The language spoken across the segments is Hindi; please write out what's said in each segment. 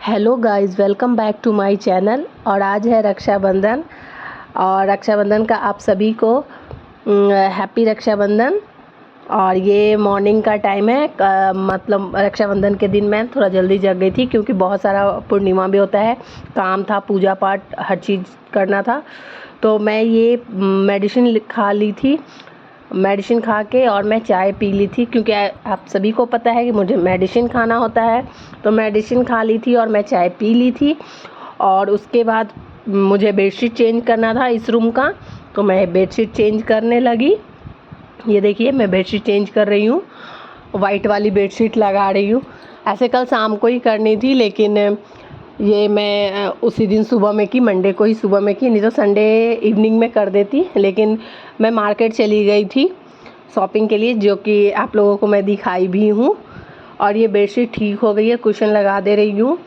Hello guys, welcome back to my channel. और आज है रक्षाबंधन और रक्षाबंधन का आप सभी को हैप्पी रक्षाबंधन। और ये मॉर्निंग का टाइम है, मतलब रक्षाबंधन के दिन मैं थोड़ा जल्दी जग गई थी क्योंकि बहुत सारा पूर्णिमा भी होता है, काम था, पूजा पाठ हर चीज़ करना था। तो मैं ये मेडिसिन खा ली थी, मेडिसिन खा के और मैं चाय पी ली थी क्योंकि आप सभी को पता है कि मुझे मेडिसिन खाना होता है। तो मेडिसिन खा ली थी और मैं चाय पी ली थी। और उसके बाद मुझे बेडशीट चेंज करना था इस रूम का, तो मैं बेडशीट चेंज करने लगी। ये देखिए, मैं बेडशीट चेंज कर रही हूँ, वाइट वाली बेडशीट लगा रही हूँ। ऐसे कल शाम को ही करनी थी, लेकिन ये मैं उसी दिन सुबह में की, मंडे को ही सुबह में की, नहीं तो संडे इवनिंग में कर देती। लेकिन मैं मार्केट चली गई थी शॉपिंग के लिए, जो कि आप लोगों को मैं दिखाई भी हूँ। और ये बेडशीट ठीक हो गई है, कुशन लगा दे रही हूँ।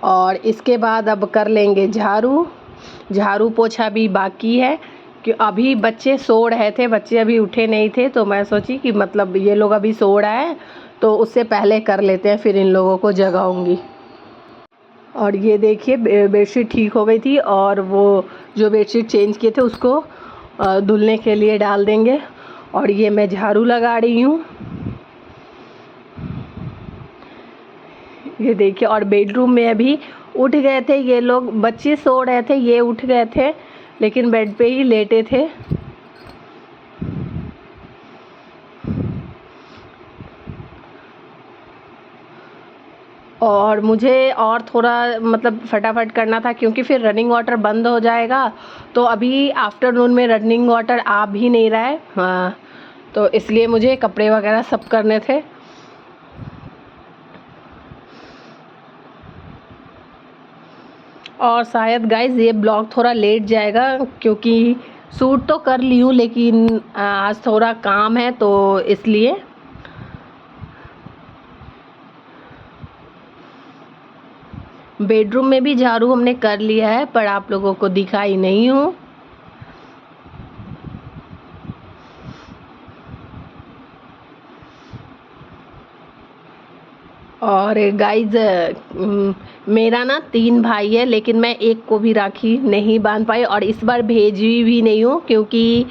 और इसके बाद अब कर लेंगे झाड़ू पोछा भी बाकी है कि अभी बच्चे सो रहे थे, बच्चे अभी उठे नहीं थे। तो मैं सोची कि मतलब ये लोग अभी सो रहा है तो उससे पहले कर लेते हैं, फिर इन लोगों को जगाऊंगी। और ये देखिए, बेडशीट ठीक हो गई थी और वो जो बेडशीट चेंज किए थे उसको धुलने के लिए डाल देंगे। और ये मैं झाड़ू लगा रही हूँ, ये देखिए। और बेडरूम में अभी उठ गए थे ये लोग, बच्चे सो रहे थे, ये उठ गए थे लेकिन बेड पे ही लेटे थे। और मुझे और थोड़ा मतलब फटाफट करना था क्योंकि फिर रनिंग वाटर बंद हो जाएगा। तो अभी आफ्टरनून में रनिंग वाटर आ भी नहीं रहा है, हाँ, तो इसलिए मुझे कपड़े वगैरह सब करने थे। और शायद गाइज ये ब्लॉग थोड़ा लेट जाएगा क्योंकि शूट तो कर ली हूँ, लेकिन आज थोड़ा काम है तो इसलिए। बेडरूम में भी झाड़ू हमने कर लिया है, पर आप लोगों को दिखाई नहीं हूँ। और गाइज मेरा ना 3 भाई है, लेकिन मैं एक को भी राखी नहीं बांध पाई और इस बार भेजी भी नहीं हूँ क्योंकि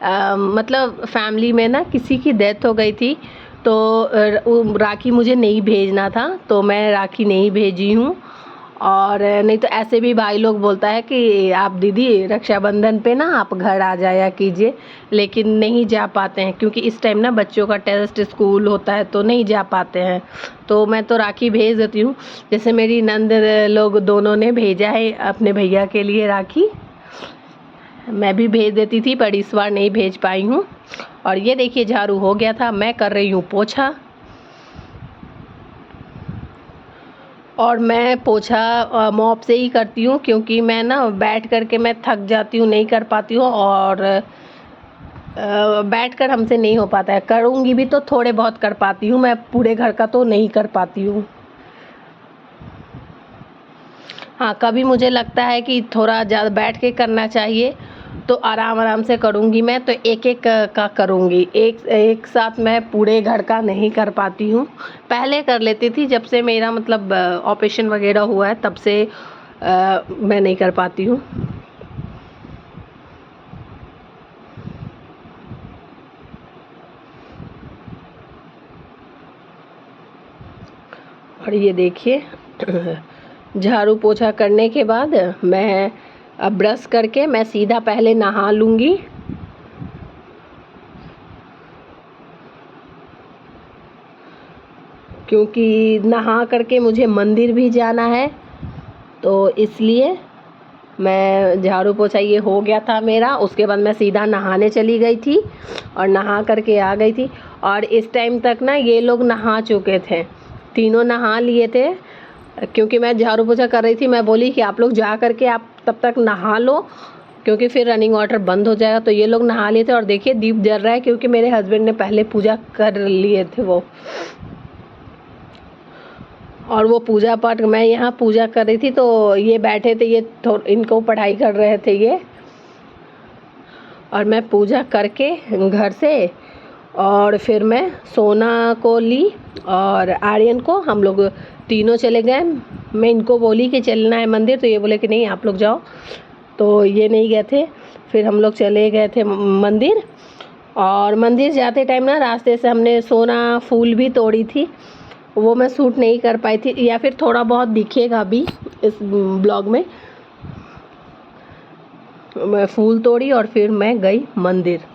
मतलब फैमिली में ना किसी की डेथ हो गई थी, तो राखी मुझे नहीं भेजना था, तो मैं राखी नहीं भेजी हूँ। और नहीं तो ऐसे भी भाई लोग बोलता है कि आप दीदी रक्षाबंधन पे ना आप घर आ जाया कीजिए, लेकिन नहीं जा पाते हैं क्योंकि इस टाइम ना बच्चों का टेस्ट स्कूल होता है तो नहीं जा पाते हैं। तो मैं तो राखी भेज देती हूँ, जैसे मेरी नंद लोग दोनों ने भेजा है अपने भैया के लिए राखी, मैं भी भेज देती थी पर इस बार नहीं भेज पाई हूँ। और ये देखिए, झाड़ू हो गया था, मैं कर रही हूँ पोछा। और मैं पोछा मॉप से ही करती हूँ क्योंकि मैं ना बैठ कर के मैं थक जाती हूँ, नहीं कर पाती हूँ। और बैठ कर हमसे नहीं हो पाता है, करूँगी भी तो थोड़े बहुत कर पाती हूँ, मैं पूरे घर का तो नहीं कर पाती हूँ। हाँ, कभी मुझे लगता है कि थोड़ा ज़्यादा बैठ के करना चाहिए तो आराम आराम से करूँगी मैं, तो एक एक का करूँगी, एक एक साथ मैं पूरे घर का नहीं कर पाती हूँ। पहले कर लेती थी, जब से मेरा मतलब ऑपरेशन वगैरह हुआ है तब से मैं नहीं कर पाती हूँ। और ये देखिए, झाड़ू पोछा करने के बाद मैं अब ब्रश करके मैं सीधा पहले नहा लूँगी। क्योंकि नहा करके मुझे मंदिर भी जाना है, तो इसलिए मैं झाड़ू पोछा ये हो गया था मेरा। उसके बाद मैं सीधा नहाने चली गई थी और नहा करके आ गई थी। और इस टाइम तक ना ये लोग नहा चुके थे, तीनों नहा लिए थे क्योंकि मैं झाड़ू पोछा कर रही थी। मैं बोली कि आप लोग जा करके आप तब तक नहा लो क्योंकि फिर रनिंग वाटर बंद हो जाएगा। तो ये लोग नहा लिए थे और देखिए दीप जल रहा है क्योंकि मेरे हस्बैंड ने पहले पूजा कर लिए थे वो। और वो पूजा पाठ, मैं यहाँ पूजा कर रही थी तो ये बैठे थे, ये इनको पढ़ाई कर रहे थे ये। और मैं पूजा करके घर से और फिर मैं सोना को ली और आर्यन को, हम लोग तीनों चले गए मैं इनको बोली कि चलना है मंदिर, तो ये बोले कि नहीं आप लोग जाओ, तो ये नहीं गए थे। फिर हम लोग चले गए थे मंदिर। और मंदिर जाते टाइम ना रास्ते से हमने सोना फूल भी तोड़ी थी, वो मैं शूट नहीं कर पाई थी, या फिर थोड़ा बहुत दिखेगा भी इस ब्लॉग में। मैं फूल तोड़ी और फिर मैं गई मंदिर।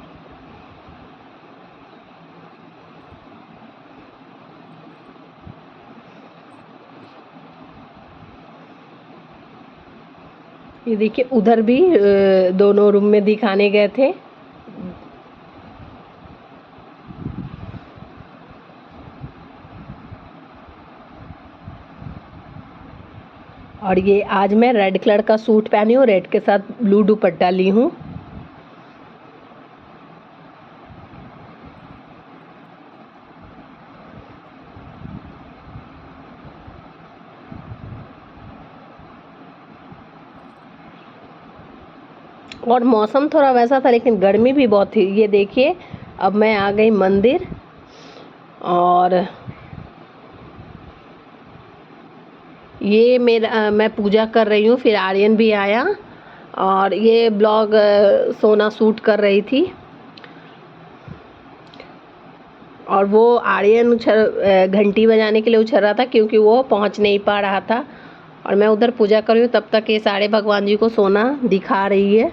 ये देखिए उधर भी दोनों रूम में दिखाने गए थे। और ये आज मैं रेड कलर का सूट पहनी हूँ, रेड के साथ ब्लू दुपट्टा ली हूँ। और मौसम थोड़ा वैसा था लेकिन गर्मी भी बहुत थी। ये देखिए अब मैं आ गई मंदिर और ये मेरा मैं पूजा कर रही हूँ। फिर आर्यन भी आया और ये ब्लॉग सोना शूट कर रही थी। और वो आर्यन घंटी बजाने के लिए उछल रहा था क्योंकि वो पहुँच नहीं पा रहा था। और मैं उधर पूजा कर रही हूँ, तब तक ये सारे भगवान जी को सोना दिखा रही है।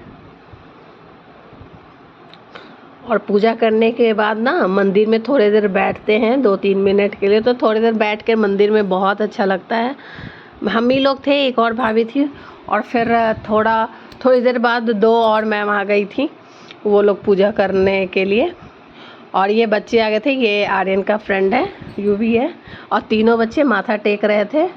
और पूजा करने के बाद ना मंदिर में थोड़ी देर बैठते हैं 2-3 मिनट के लिए, तो थोड़ी देर बैठ के मंदिर में बहुत अच्छा लगता है। हम ही लोग थे, एक और भाभी थी, और फिर थोड़ी देर बाद 2 और मैम आ गई थी, वो लोग पूजा करने के लिए। और ये बच्चे आ गए थे, ये आर्यन का फ्रेंड है, यूवी है, और तीनों बच्चे माथा टेक रहे थे।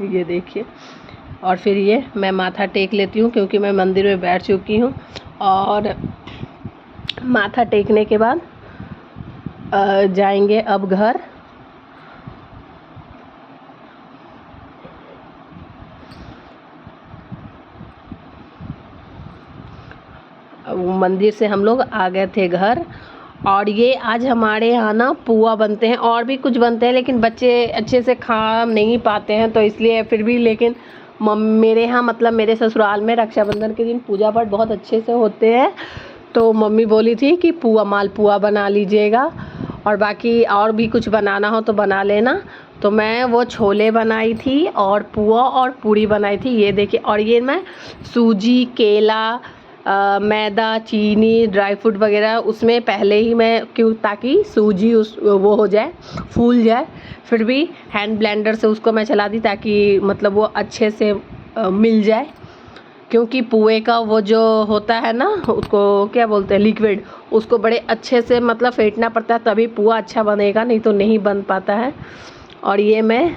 ये देखिए, और फिर ये मैं माथा टेक लेती हूँ क्योंकि मैं मंदिर में बैठ चुकी हूँ। और माथा टेकने के बाद जाएंगे अब घर। मंदिर से हम लोग आ गए थे घर। और ये आज हमारे यहाँ ना पुआ बनते हैं और भी कुछ बनते हैं, लेकिन बच्चे अच्छे से खा नहीं पाते हैं, तो इसलिए फिर भी। लेकिन मेरे यहाँ मतलब मेरे ससुराल में रक्षाबंधन के दिन पूजा पाठ बहुत अच्छे से होते हैं, तो मम्मी बोली थी कि पुआ मालपुआ बना लीजिएगा, और बाकी और भी कुछ बनाना हो तो बना लेना। तो मैं वो छोले बनाई थी और पुआ और पूड़ी बनाई थी। ये देखिए, और ये मैं सूजी, केला, मैदा, चीनी, ड्राई फ्रूट वगैरह उसमें पहले ही मैं, क्यों, ताकि सूजी वो हो जाए, फूल जाए। फिर भी हैंड ब्लेंडर से उसको मैं चला दी ताकि मतलब वो अच्छे से मिल जाए, क्योंकि पुए का वो जो होता है ना, उसको क्या बोलते हैं, लिक्विड, उसको बड़े अच्छे से मतलब फेंटना पड़ता है, तभी पुआ अच्छा बनेगा, नहीं तो नहीं बन पाता है। और ये मैं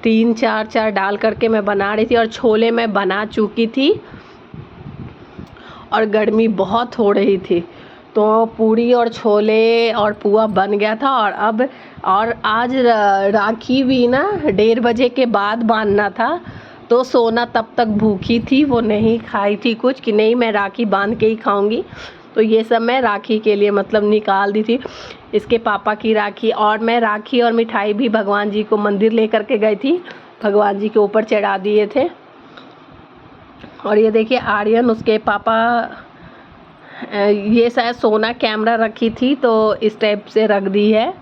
3-4 डाल करके मैं बना रही थी, और छोले मैं बना चुकी थी और गर्मी बहुत हो रही थी, तो पूड़ी और छोले और पुआ बन गया था। और आज राखी भी ना 1:30 बजे के बाद बांधना था, तो सोना तब तक भूखी थी, वो नहीं खाई थी कुछ, कि नहीं मैं राखी बांध के ही खाऊंगी। तो ये सब मैं राखी के लिए मतलब निकाल दी थी, इसके पापा की राखी। और मैं राखी और मिठाई भी भगवान जी को मंदिर लेकर के गई थी, भगवान जी के ऊपर चढ़ा दिए थे। और ये देखिए आर्यन, उसके पापा, ये शायद सोना कैमरा रखी थी तो इस टाइप से रख दी है,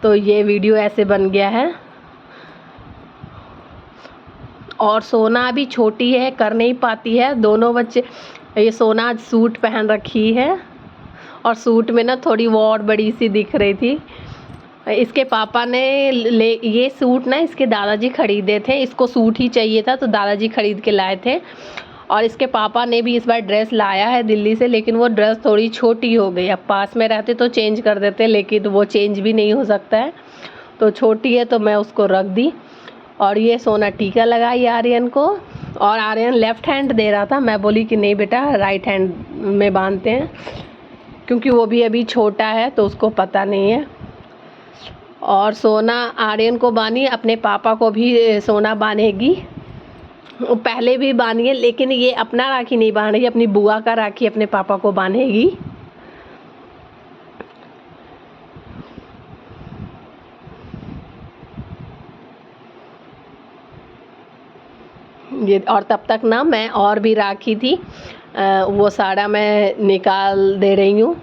तो ये वीडियो ऐसे बन गया है। और सोना अभी छोटी है, कर नहीं पाती है, दोनों बच्चे। ये सोना आज सूट पहन रखी है, और सूट में ना थोड़ी वो और बड़ी सी दिख रही थी। इसके पापा ने ये सूट ना इसके दादाजी खरीदे थे, इसको सूट ही चाहिए था तो दादाजी खरीद के लाए थे। और इसके पापा ने भी इस बार ड्रेस लाया है दिल्ली से, लेकिन वो ड्रेस थोड़ी छोटी हो गई। अब पास में रहते तो चेंज कर देते, लेकिन वो चेंज भी नहीं हो सकता है, तो छोटी है तो मैं उसको रख दी। और ये सोना टीका लगाई आर्यन को, और आर्यन लेफ़्ट हैंड दे रहा था, मैं बोली कि नहीं बेटा राइट हैंड में बांधते हैं, क्योंकि वो भी अभी छोटा है तो उसको पता नहीं है। और सोना आर्यन को बांधी, अपने पापा को भी सोना बांधेगी, पहले भी बांधी है, लेकिन ये अपना राखी नहीं बांध रही, अपनी बुआ का राखी अपने पापा को बांधेगी। ये और तब तक ना मैं और भी राखी थी वो सारा मैं निकाल दे रही हूँ,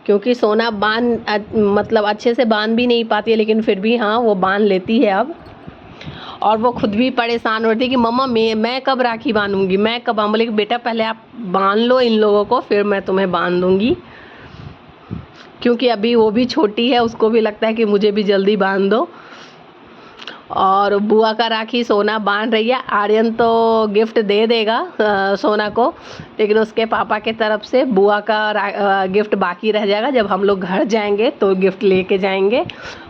क्योंकि सोना मतलब अच्छे से बांध भी नहीं पाती है, लेकिन फिर भी हाँ वो बांध लेती है अब। और वो खुद भी परेशान हो रही थी कि मम्मा मैं कब राखी बांधूंगी, मैं कब। हम बोले कि बेटा पहले आप बांध लो इन लोगों को, फिर मैं तुम्हें बांध दूंगी, क्योंकि अभी वो भी छोटी है, उसको भी लगता है कि मुझे भी जल्दी बांध दो। और बुआ का राखी सोना बांध रही है। आर्यन तो गिफ्ट दे देगा सोना को, लेकिन उसके पापा के तरफ से बुआ का गिफ्ट बाकी रह जाएगा। जब हम लोग घर जाएंगे तो गिफ्ट लेके जाएंगे।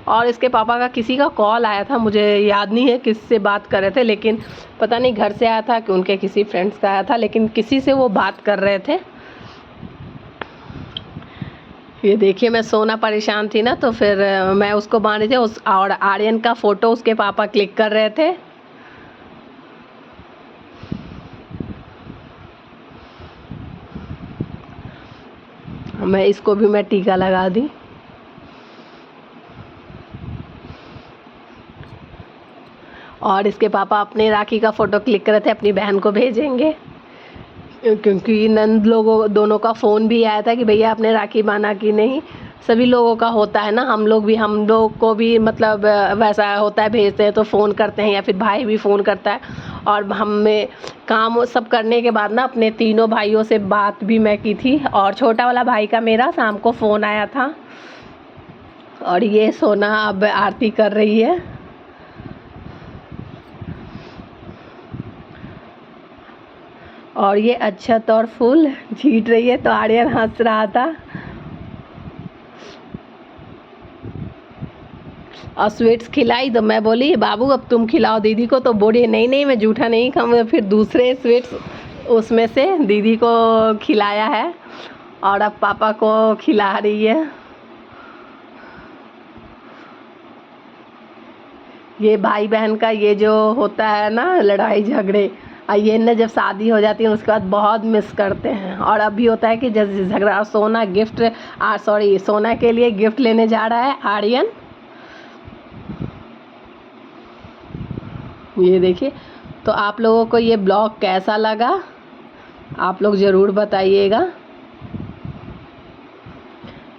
और इसके पापा का किसी का कॉल आया था, मुझे याद नहीं है किससे बात कर रहे थे, लेकिन पता नहीं घर से आया था कि उनके किसी फ्रेंड्स का आया था, लेकिन किसी से वो बात कर रहे थे। ये देखिए मैं सोना परेशान थी ना, तो फिर मैं उसको बांध रही थी और आर्यन का फ़ोटो उसके पापा क्लिक कर रहे थे। मैं इसको भी मैं टीका लगा दी। और इसके पापा अपने राखी का फ़ोटो क्लिक कर रहे थे, अपनी बहन को भेजेंगे, क्योंकि नंद लोगों दोनों का फ़ोन भी आया था कि भैया आपने राखी बांधा कि नहीं। सभी लोगों का होता है ना, हम लोग को भी मतलब वैसा होता है, भेजते हैं तो फ़ोन करते हैं, या फिर भाई भी फ़ोन करता है। और हमें काम सब करने के बाद ना अपने तीनों भाइयों से बात भी मैं की थी। और छोटा वाला भाई का मेरा शाम को फ़ोन आया था। और ये सोना अब आरती कर रही है। और ये अक्षत और फूल छीट रही है, तो आर्यन हंस रहा था। और स्वीट्स खिलाई तो मैं बोली बाबू अब तुम खिलाओ दीदी को, तो बोली नहीं नहीं मैं जूठा नहीं खाऊंगा। फिर दूसरे स्वीट्स उसमें से दीदी को खिलाया है, और अब पापा को खिला रही है। ये भाई बहन का ये जो होता है ना लड़ाई झगड़े, ये ना जब शादी हो जाती है उसके बाद बहुत मिस करते हैं। और अभी होता है कि जैसे झगड़ा, सोना के लिए गिफ्ट लेने जा रहा है आर्यन। ये देखिए, तो आप लोगों को ये ब्लॉग कैसा लगा आप लोग ज़रूर बताइएगा।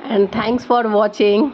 And thanks for watching.